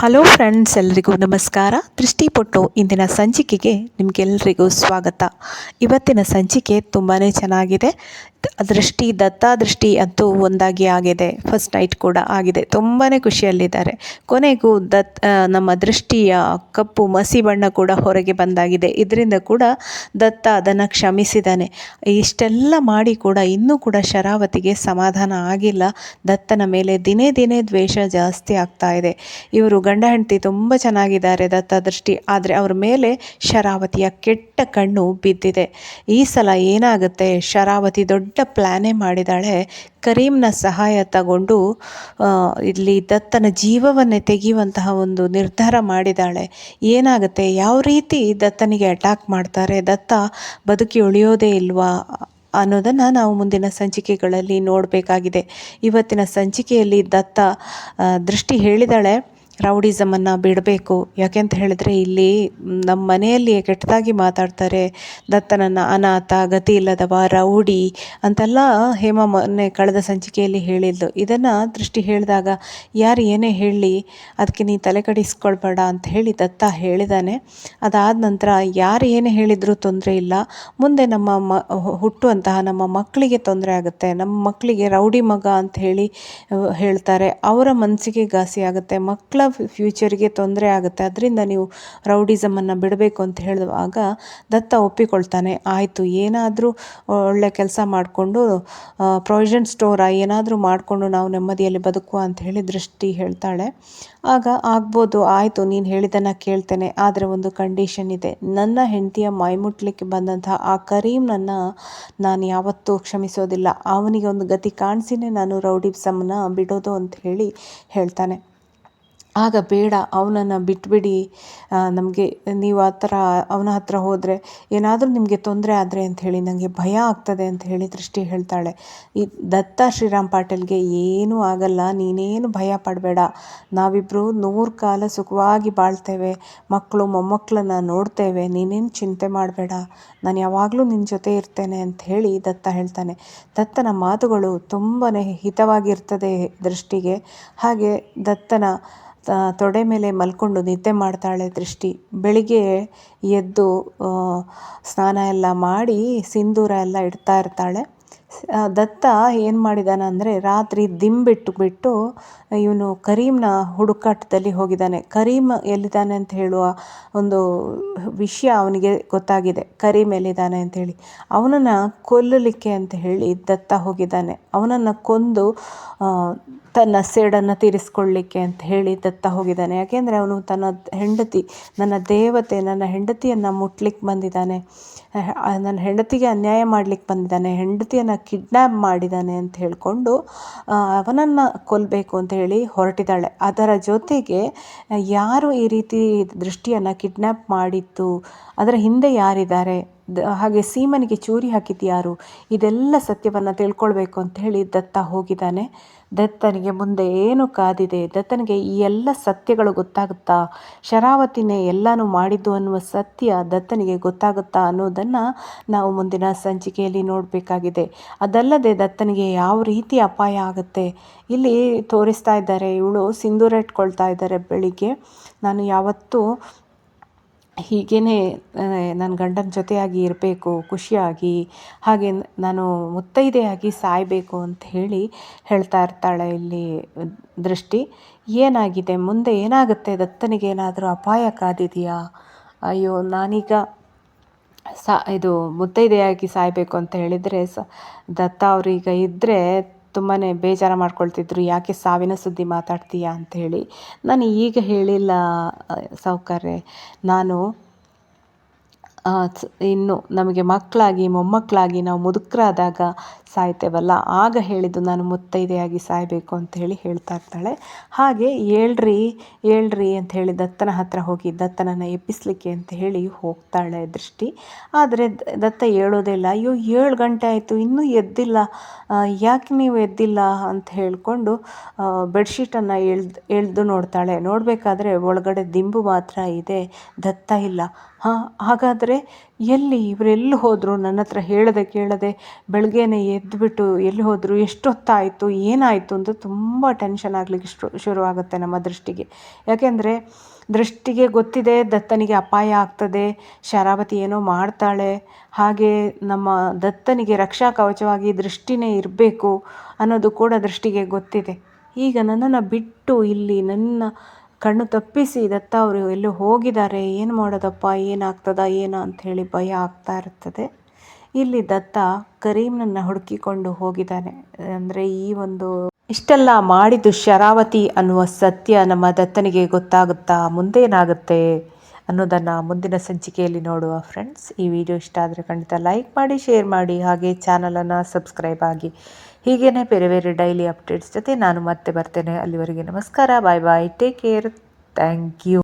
Hello friends, ಎಲ್ರಿಗೂ ನಮಸ್ಕಾರ. ದೃಷ್ಟಿ ಪೊಟ್ಟು ಇಂದಿನ ಸಂಚಿಕೆಗೆ ನಿಮಗೆಲ್ಲರಿಗೂ ಸ್ವಾಗತ. ಇವತ್ತಿನ ಸಂಚಿಕೆ ತುಂಬಾ ಚೆನ್ನಾಗಿದೆ. ದತ್ತಾದೃಷ್ಟಿ ಅಂತೂ ಒಂದಾಗಿ ಆಗಿದೆ. ಫಸ್ಟ್ ನೈಟ್ ಕೂಡ ಆಗಿದೆ. ತುಂಬಾ ಖುಷಿಯಲ್ಲಿದ್ದಾರೆ. ಕೊನೆಗೂ ನಮ್ಮ ದೃಷ್ಟಿಯ ಕಪ್ಪು ಮಸಿ ಬಣ್ಣ ಕೂಡ ಹೊರಗೆ ಬಂದಾಗಿದೆ. ಇದರಿಂದ ಕೂಡ ದತ್ತ ಅದನ್ನು ಕ್ಷಮಿಸಿದ್ದಾನೆ. ಇಷ್ಟೆಲ್ಲ ಮಾಡಿ ಕೂಡ ಇನ್ನೂ ಕೂಡ ಶರಾವತಿಗೆ ಸಮಾಧಾನ ಆಗಿಲ್ಲ. ದತ್ತನ ಮೇಲೆ ದಿನೇ ದಿನೇ ದ್ವೇಷ ಜಾಸ್ತಿ ಆಗ್ತಾ ಇದೆ. ಇವರು ಗಂಡ ಹೆಂಡತಿ ತುಂಬ ಚೆನ್ನಾಗಿದ್ದಾರೆ ದತ್ತಾದೃಷ್ಟಿ, ಆದರೆ ಅವ್ರ ಮೇಲೆ ಶರಾವತಿಯ ಕೆಟ್ಟ ಕಣ್ಣು ಬಿದ್ದಿದೆ. ಈ ಸಲ ಏನಾಗುತ್ತೆ, ಶರಾವತಿ ದೊಡ್ಡ ಪ್ಲ್ಯಾನೇ ಮಾಡಿದಾಳೆ. ಕರೀಂನ ಸಹಾಯ ತಗೊಂಡು ಇಲ್ಲಿ ದತ್ತನ ಜೀವವನ್ನೇ ತೆಗೆಯುವಂತಹ ಒಂದು ನಿರ್ಧಾರ ಮಾಡಿದಾಳೆ. ಏನಾಗುತ್ತೆ, ಯಾವ ರೀತಿ ದತ್ತನಿಗೆ ಅಟ್ಯಾಕ್ ಮಾಡ್ತಾರೆ, ದತ್ತ ಬದುಕಿ ಉಳಿಯೋದೇ ಇಲ್ವಾ ಅನ್ನೋದನ್ನು ನಾವು ಮುಂದಿನ ಸಂಚಿಕೆಗಳಲ್ಲಿ ನೋಡಬೇಕಾಗಿದೆ. ಇವತ್ತಿನ ಸಂಚಿಕೆಯಲ್ಲಿ ದೃಷ್ಟಿ ಹೇಳಿದಾಳೆ ರೌಡಿಸಮನ್ನು ಬಿಡಬೇಕು. ಯಾಕೆಂತ ಹೇಳಿದ್ರೆ ಇಲ್ಲಿ ನಮ್ಮ ಮನೆಯಲ್ಲಿ ಕೆಟ್ಟದಾಗಿ ಮಾತಾಡ್ತಾರೆ, ದತ್ತನನ್ನು ಅನಾಥ, ಗತಿ ಇಲ್ಲದವ, ರೌಡಿ ಅಂತೆಲ್ಲ ಹೇಮ ಮೊನ್ನೆ ಕಳೆದ ಸಂಚಿಕೆಯಲ್ಲಿ ಹೇಳಿದ್ಲು. ಇದನ್ನು ದೃಷ್ಟಿ ಹೇಳಿದಾಗ ಯಾರು ಏನೇ ಹೇಳಲಿ ಅದಕ್ಕೆ ನೀ ತಲೆ ಕೆಡಿಸ್ಕೊಳ್ಬೇಡ ಅಂತ ಹೇಳಿ ದತ್ತ ಹೇಳಿದಾನೆ. ಅದಾದ ನಂತರ ಯಾರು ಏನೇ ಹೇಳಿದರೂ ತೊಂದರೆ ಇಲ್ಲ, ಮುಂದೆ ನಮ್ಮ ಹುಟ್ಟುವಂತಹ ನಮ್ಮ ಮಕ್ಕಳಿಗೆ ತೊಂದರೆ ಆಗುತ್ತೆ, ನಮ್ಮ ಮಕ್ಕಳಿಗೆ ರೌಡಿ ಮಗ ಅಂತ ಹೇಳ್ತಾರೆ, ಅವರ ಮನಸ್ಸಿಗೆ ಘಾಸಿ ಆಗುತ್ತೆ, ಮಕ್ಕಳ ಫ್ಯೂಚರ್ಗೆ ತೊಂದರೆ ಆಗುತ್ತೆ. ಅದರಿಂದ ನೀವು ರೌಡಿಸಮನ್ನು ಬಿಡಬೇಕು ಅಂತ ಹೇಳಿದಾಗ ದತ್ತ ಒಪ್ಪಿಕೊಳ್ತಾನೆ. ಆಯಿತು, ಏನಾದರೂ ಒಳ್ಳೆ ಕೆಲಸ ಮಾಡಿಕೊಂಡು ಪ್ರಾವಿಷನ್ ಸ್ಟೋರ ಏನಾದರೂ ಮಾಡಿಕೊಂಡು ನಾವು ನೆಮ್ಮದಿಯಲ್ಲಿ ಬದುಕುವ ಅಂತ ಹೇಳಿ ದೃಷ್ಟಿ ಹೇಳ್ತಾಳೆ. ಆಗ ಆಗ್ಬೋದು, ಆಯಿತು ನೀನು ಹೇಳಿದ್ದನ್ನು ಕೇಳ್ತೇನೆ, ಆದರೆ ಒಂದು ಕಂಡೀಷನ್ ಇದೆ. ನನ್ನ ಹೆಂಡತಿಯ ಮೈಮುಟ್ಲಿಕ್ಕೆ ಬಂದಂತಹ ಆ ಕರೀಮ್ನನ್ನು ನಾನು ಯಾವತ್ತೂ ಕ್ಷಮಿಸೋದಿಲ್ಲ. ಅವನಿಗೆ ಒಂದು ಗತಿ ಕಾಣಿಸಿನೇ ನಾನು ರೌಡಿಸಮನ್ನು ಬಿಡೋದು ಅಂತ ಹೇಳ್ತಾನೆ. ಆಗ ಬೇಡ, ಅವನನ್ನು ಬಿಟ್ಬಿಡಿ, ನಮಗೆ ನೀವು ಆ ಥರ ಅವನ ಹತ್ರ ಹೋದರೆ ಏನಾದರೂ ನಿಮಗೆ ತೊಂದರೆ ಆದರೆ ಅಂಥೇಳಿ ನನಗೆ ಭಯ ಆಗ್ತದೆ ಅಂತ ಹೇಳಿ ದೃಷ್ಟಿ ಹೇಳ್ತಾಳೆ. ಈ ದತ್ತ ಶ್ರೀರಾಮ್ ಪಾಟೀಲ್ಗೆ ಏನೂ ಆಗಲ್ಲ, ನೀನೇನು ಭಯ ಪಡಬೇಡ, ನಾವಿಬ್ಬರು 100 ಕಾಲ ಸುಖವಾಗಿ ಬಾಳ್ತೇವೆ, ಮಕ್ಕಳು ಮೊಮ್ಮಕ್ಕಳನ್ನು ನೋಡ್ತೇವೆ, ನೀನೇನು ಚಿಂತೆ ಮಾಡಬೇಡ, ನಾನು ಯಾವಾಗಲೂ ನಿನ್ನ ಜೊತೆ ಇರ್ತೇನೆ ಅಂತ ಹೇಳಿ ದತ್ತ ಹೇಳ್ತಾನೆ. ದತ್ತನ ಮಾತುಗಳು ತುಂಬಾ ಹಿತವಾಗಿರ್ತದೆ ದೃಷ್ಟಿಗೆ. ಹಾಗೆ ದತ್ತನ ತೊಡೆ ಮೇಲೆ ಮಲ್ಕೊಂಡು ನಿದ್ದೆ ಮಾಡ್ತಾಳೆ ದೃಷ್ಟಿ. ಬೆಳಿಗ್ಗೆ ಎದ್ದು ಸ್ನಾನ ಎಲ್ಲ ಮಾಡಿ ಸಿಂಧೂರ ಎಲ್ಲ ಇಡ್ತಾ ಇರ್ತಾಳೆ. ದತ್ತ ಏನು ಮಾಡಿದಾನೆ ಅಂದರೆ ರಾತ್ರಿ ಬಿಟ್ಟು ಇವನು ಕರೀಮ್ನ ಹುಡುಕಾಟದಲ್ಲಿ ಹೋಗಿದ್ದಾನೆ. ಕರೀಮ್ ಎಲ್ಲಿದ್ದಾನೆ ಅಂತ ಹೇಳುವ ಒಂದು ವಿಷಯ ಅವನಿಗೆ ಗೊತ್ತಾಗಿದೆ, ಕರೀಮ್ ಎಲ್ಲಿದ್ದಾನೆ ಅಂಥೇಳಿ. ಅವನನ್ನು ಕೊಲ್ಲಲಿಕ್ಕೆ ಅಂತ ಹೇಳಿ ದತ್ತ ಹೋಗಿದ್ದಾನೆ. ಅವನನ್ನು ಕೊಂದು ತನ್ನ ಸೇಡನ್ನು ತೀರಿಸ್ಕೊಳ್ಳಿಕ್ಕೆ ಅಂತ ಹೇಳಿ ದತ್ತ ಹೋಗಿದ್ದಾನೆ. ಯಾಕೆಂದರೆ ಅವನು ತನ್ನ ಹೆಂಡತಿ, ನನ್ನ ದೇವತೆ, ನನ್ನ ಹೆಂಡತಿಯನ್ನು ಮುಟ್ಲಿಕ್ಕೆ ಬಂದಿದ್ದಾನೆ, ನನ್ನ ಹೆಂಡತಿಗೆ ಅನ್ಯಾಯ ಮಾಡಲಿಕ್ಕೆ ಬಂದಿದ್ದಾನೆ, ಹೆಂಡತಿಯನ್ನು ಕಿಡ್ನ್ಯಾಪ್ ಮಾಡಿದ್ದಾನೆ ಅಂತ ಹೇಳಿಕೊಂಡು ಅವನನ್ನು ಕೊಲ್ಲಬೇಕು ಅಂತ ಹೇಳಿ ಹೊರಟಿದ್ದಾಳೆ. ಅದರ ಜೊತೆಗೆ ಯಾರು ಈ ರೀತಿ ದೃಷ್ಟಿಯನ್ನು ಕಿಡ್ನ್ಯಾಪ್ ಮಾಡಿತ್ತು, ಅದರ ಹಿಂದೆ ಯಾರಿದ್ದಾರೆ, ಹಾಗೆ ಸೀಮನಿಗೆ ಚೂರಿ ಹಾಕಿದ್ದು ಯಾರು, ಇದೆಲ್ಲ ಸತ್ಯವನ್ನು ತಿಳ್ಕೊಳ್ಬೇಕು ಅಂತ ಹೇಳಿ ದತ್ತ ಹೋಗಿದ್ದಾನೆ. ದತ್ತನಿಗೆ ಮುಂದೆ ಏನು ಕಾದಿದೆ, ದತ್ತನಿಗೆ ಈ ಎಲ್ಲ ಸತ್ಯಗಳು ಗೊತ್ತಾಗುತ್ತಾ, ಶರಾವತಿನೇ ಎಲ್ಲನೂ ಮಾಡಿದ್ದು ಅನ್ನುವ ಸತ್ಯ ದತ್ತನಿಗೆ ಗೊತ್ತಾಗುತ್ತಾ ಅನ್ನೋದನ್ನು ನಾವು ಮುಂದಿನ ಸಂಚಿಕೆಯಲ್ಲಿ ನೋಡಬೇಕಾಗಿದೆ. ಅದಲ್ಲದೆ ದತ್ತನಿಗೆ ಯಾವ ರೀತಿ ಅಪಾಯ ಆಗುತ್ತೆ ಇಲ್ಲಿ ತೋರಿಸ್ತಾ ಇದ್ದಾರೆ. ಇವಳು ಸಿಂಧೂರ ಇಟ್ಕೊಳ್ತಾ ಇದ್ದಾರೆ ಬೆಳಿಗ್ಗೆ. ನಾನು ಯಾವತ್ತೂ ಹೀಗೇ ನನ್ನ ಗಂಡನ ಜೊತೆಯಾಗಿ ಇರಬೇಕು, ಖುಷಿಯಾಗಿ, ಹಾಗೆ ನಾನು ಮುತ್ತೈದೆಯಾಗಿ ಸಾಯಬೇಕು ಅಂತ ಹೇಳ್ತಾ ಇರ್ತಾಳೆ ಇಲ್ಲಿ ದೃಷ್ಟಿ. ಏನಾಗಿದೆ, ಮುಂದೆ ಏನಾಗುತ್ತೆ, ದತ್ತನಿಗೆ ಏನಾದರೂ ಅಪಾಯ ಕಾದಿದೆಯಾ, ಅಯ್ಯೋ ನಾನೀಗ ಇದು ಮುತ್ತೈದೆಯಾಗಿ ಸಾಯಬೇಕು ಅಂತ ಹೇಳಿದರೆ ದತ್ತ ಅವರೀಗ ಇದ್ದರೆ ತುಂಬಾ ಬೇಜಾರು ಮಾಡ್ಕೊಳ್ತಿದ್ರು, ಯಾಕೆ ಸಾವಿನ ಸುದ್ದಿ ಮಾತಾಡ್ತೀಯಾ ಅಂಥೇಳಿ. ನಾನು ಈಗ ಹೇಳಿಲ್ಲ ಸಾವುಕಾರ್ರೆ, ನಾನು ಇನ್ನು ನಮಗೆ ಮಕ್ಕಳಾಗಿ ಮೊಮ್ಮಕ್ಕಳಾಗಿ ನಾವು ಮುದುಕರಾದಾಗ ಸಾಯ್ತೇವಲ್ಲ, ಆಗ ಹೇಳಿದ್ದು ನಾನು ಮುತ್ತೈದೆಯಾಗಿ ಸಾಯಬೇಕು ಅಂತ ಹೇಳ್ತಾ ಇರ್ತಾಳೆ. ಹಾಗೆ ಹೇಳ್ರಿ ಅಂತ ಹೇಳಿ ದತ್ತನ ಹತ್ರ ಹೋಗಿ ದತ್ತನನ್ನು ಎಬ್ಬಿಸಲಿಕ್ಕೆ ಅಂತ ಹೇಳಿ ಹೋಗ್ತಾಳೆ ದೃಷ್ಟಿ. ಆದರೆ ದತ್ತ ಹೇಳೋದೇ ಇಲ್ಲ. ಅಯ್ಯೋ 7 ಗಂಟೆ ಆಯಿತು ಇನ್ನೂ ಎದ್ದಿಲ್ಲ, ಯಾಕೆ ನೀವು ಎದ್ದಿಲ್ಲ ಅಂತ ಹೇಳಿಕೊಂಡು ಬೆಡ್ಶೀಟನ್ನು ಎಳೆದು ನೋಡ್ತಾಳೆ. ನೋಡಬೇಕಾದ್ರೆ ಒಳಗಡೆ ದಿಂಬು ಮಾತ್ರ ಇದೆ, ದತ್ತ ಇಲ್ಲ. ಹಾಗಾದರೆ ಇವರೆಲ್ಲಿ ಹೋದರು, ನನ್ನ ಹತ್ರ ಕೇಳದೆ ಬೆಳಗ್ಗೆನೇ ಎದ್ದುಬಿಟ್ಟು ಎಲ್ಲಿ ಹೋದರು, ಎಷ್ಟೊತ್ತಾಯಿತು, ಏನಾಯಿತು ಅಂತ ತುಂಬ ಟೆನ್ಷನ್ ಆಗಲಿಕ್ಕೆ ಶುರುವಾಗುತ್ತೆ ನಮ್ಮ ದೃಷ್ಟಿಗೆ. ಯಾಕೆಂದರೆ ದೃಷ್ಟಿಗೆ ಗೊತ್ತಿದೆ ದತ್ತನಿಗೆ ಅಪಾಯ ಆಗ್ತದೆ, ಶರಾವತಿ ಏನೋ ಮಾಡ್ತಾಳೆ, ಹಾಗೆ ನಮ್ಮ ದತ್ತನಿಗೆ ರಕ್ಷಾ ಕವಚವಾಗಿ ದೃಷ್ಟಿನೇ ಇರಬೇಕು ಅನ್ನೋದು ಕೂಡ ದೃಷ್ಟಿಗೆ ಗೊತ್ತಿದೆ. ಈಗ ನನ್ನನ್ನು ಬಿಟ್ಟು ಇಲ್ಲಿ ನನ್ನ ಕಣ್ಣು ತಪ್ಪಿಸಿ ದತ್ತ ಅವರು ಎಲ್ಲೋ ಹೋಗಿದ್ದಾರೆ, ಏನು ಮಾಡೋದಪ್ಪ, ಏನಾಗ್ತದ ಏನೋ ಅಂಥೇಳಿ ಭಯ ಆಗ್ತಾ ಇರ್ತದೆ. ಇಲ್ಲಿ ದತ್ತ ಕರೀಮ್ನನ್ನು ಹುಡುಕಿಕೊಂಡು ಹೋಗಿದ್ದಾನೆ. ಅಂದರೆ ಇಷ್ಟೆಲ್ಲ ಮಾಡಿದ್ದು ಶರಾವತಿ ಅನ್ನುವ ಸತ್ಯ ನಮ್ಮ ದತ್ತನಿಗೆ ಗೊತ್ತಾಗುತ್ತಾ, ಮುಂದೇನಾಗುತ್ತೆ ಅನ್ನೋದನ್ನು ಮುಂದಿನ ಸಂಚಿಕೆಯಲ್ಲಿ ನೋಡುವ ಫ್ರೆಂಡ್ಸ್. ಈ ವಿಡಿಯೋ ಇಷ್ಟ ಆದರೆ ಖಂಡಿತ ಲೈಕ್ ಮಾಡಿ, ಶೇರ್ ಮಾಡಿ, ಹಾಗೆ ಚಾನಲನ್ನು ಸಬ್ಸ್ಕ್ರೈಬ್ ಆಗಿ. ಹೀಗೇ ಬೇರೆ ಬೇರೆ ಡೈಲಿ ಅಪ್ಡೇಟ್ಸ್ ಜೊತೆ ನಾನು ಮತ್ತೆ ಬರ್ತೇನೆ. ಅಲ್ಲಿವರೆಗೆ ನಮಸ್ಕಾರ, ಬಾಯ್ ಬಾಯ್, ಟೇಕ್ ಕೇರ್, ಥ್ಯಾಂಕ್ ಯು.